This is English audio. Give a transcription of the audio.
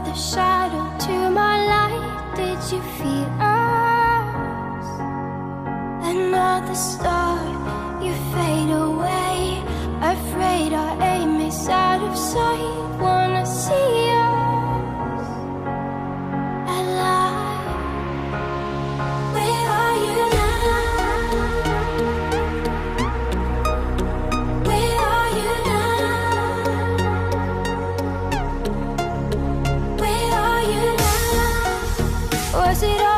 The shadow to my light, did you feel us? Another star, you fade away. Afraid our aim is out of sight. Wanna see us alive. Where are you now? Where are you now? Was it all